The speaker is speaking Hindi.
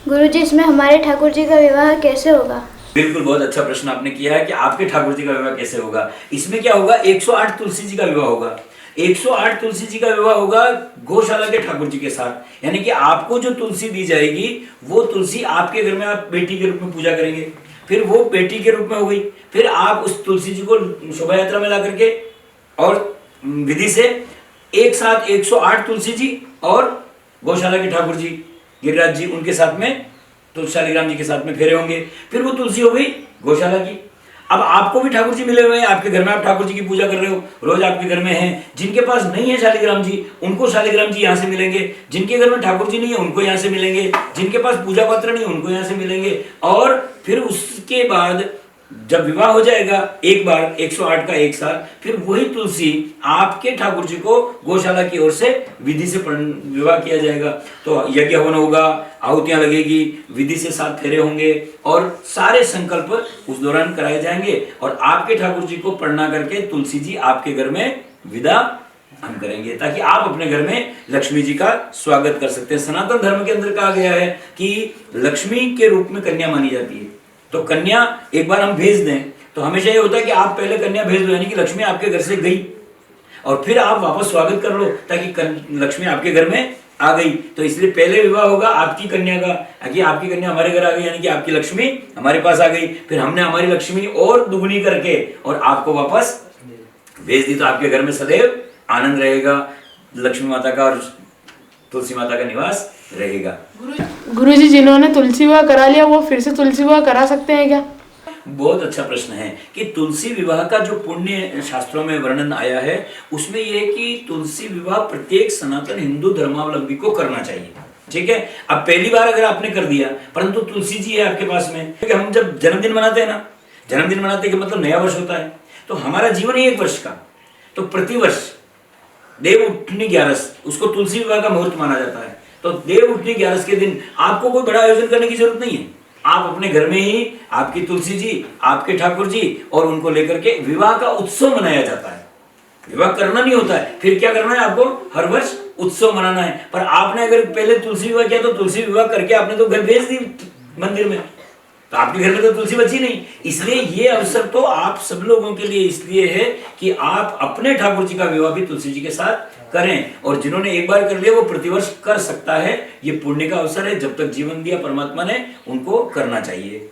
गुरुजी, इसमें हमारे ठाकुर जी का विवाह कैसे होगा? बिल्कुल, बहुत अच्छा प्रश्न आपने किया है कि आपके ठाकुर जी का विवाह कैसे होगा। इसमें क्या होगा, 108 तुलसी जी का विवाह होगा। 108 तुलसी जी का विवाह होगा गौशाला के ठाकुर जी के साथ। यानी कि आपको जो तुलसी दी जाएगी वो तुलसी आपके घर में आप बेटी के रूप में पूजा करेंगे, फिर वो बेटी के रूप में हो गई, फिर आप उस तुलसी जी को शोभा यात्रा में ला करके और विधि से एक साथ 108 तुलसी जी और गौशाला के ठाकुर जी गिरिराज जी उनके साथ में तो शालिग्राम जी के साथ में फेरे होंगे, फिर वो तुलसी हो गई गौशाला की। अब आपको भी ठाकुर जी मिले हुए हैं, आपके घर में आप ठाकुर जी की पूजा कर रहे हो, रोज आपके घर में हैं। जिनके पास नहीं है शालिग्राम जी, उनको शालिग्राम जी यहाँ से मिलेंगे। जिनके घर में ठाकुर जी नहीं है, उनको यहाँ से मिलेंगे। जिनके पास पूजा पत्र नहीं, उनको यहाँ से मिलेंगे। और फिर उसके बाद जब विवाह हो जाएगा एक बार 108 का एक साल, फिर वही तुलसी आपके ठाकुर जी को गौशाला की ओर से विधि से विवाह किया जाएगा। तो यज्ञ हवन होगा, आहुतियां लगेगी, विधि से 7 फेरे होंगे और सारे संकल्प उस दौरान कराए जाएंगे। और आपके ठाकुर जी को प्रणाम करके तुलसी जी आपके घर में विदा हम करेंगे, ताकि आप अपने घर में लक्ष्मी जी का स्वागत कर सकते हैं। सनातन धर्म के अंदर कहा गया है कि लक्ष्मी के रूप में कन्या मानी जाती है। तो कन्या एक बार हम भेज दें तो हमेशा ये होता है कि आप पहले कन्या भेज दो, यानी कि लक्ष्मी आपके घर से गई और फिर आप वापस स्वागत कर लो, ताकि लक्ष्मी आपके घर में आ गई। तो इसलिए पहले विवाह होगा आपकी कन्या का, कि आपकी कन्या हमारे घर आ गई, यानी कि आपकी लक्ष्मी हमारे पास आ गई। फिर हमने हमारी लक्ष्मी और दुगुनी करके और आपको वापस भेज दी, तो आपके घर में सदैव आनंद रहेगा, लक्ष्मी माता का और तुलसी माता का निवास रहेगा। गुरुजी, जिन्होंने तुलसी विवाह करा लिया वो फिर से तुलसी विवाह करा सकते हैं क्या? बहुत अच्छा प्रश्न है कि तुलसी विवाह का जो पुण्य शास्त्रों में वर्णन आया है उसमें यह है कि तुलसी विवाह प्रत्येक सनातन हिंदू धर्मावलंबी को करना चाहिए। ठीक है, अब पहली बार अगर आपने कर दिया, परंतु तुलसी जी है आपके पास में, क्योंकि हम जब जन्मदिन मनाते हैं ना, जन्मदिन मनाते के मतलब नया वर्ष होता है, तो हमारा जीवन ही 1 वर्ष का, तो प्रतिवर्ष देव उठनी 11 उसको तुलसी विवाह का मुहूर्त माना जाता है। तो देव उठनी 11 के दिन आपको कोई बड़ा आयोजन करने की जरूरत नहीं है। आप अपने घर में ही आपकी तुलसी जी, आपके ठाकुर जी और उनको लेकर के विवाह का उत्सव मनाया जाता है। विवाह करना नहीं होता है, फिर क्या करना है, आपको हर वर्ष उत्सव मनाना है। पर आपने अगर पहले तुलसी विवाह किया तो तुलसी विवाह करके आपने तो घर भेज दी मंदिर में, तो आपके घर में तो तुलसी बची नहीं। इसलिए ये अवसर तो आप सब लोगों के लिए इसलिए है कि आप अपने ठाकुर जी का विवाह भी तुलसी जी के साथ करें, और जिन्होंने एक बार कर लिया वो प्रतिवर्ष कर सकता है। ये पुण्य का अवसर है, जब तक जीवन दिया परमात्मा ने उनको करना चाहिए।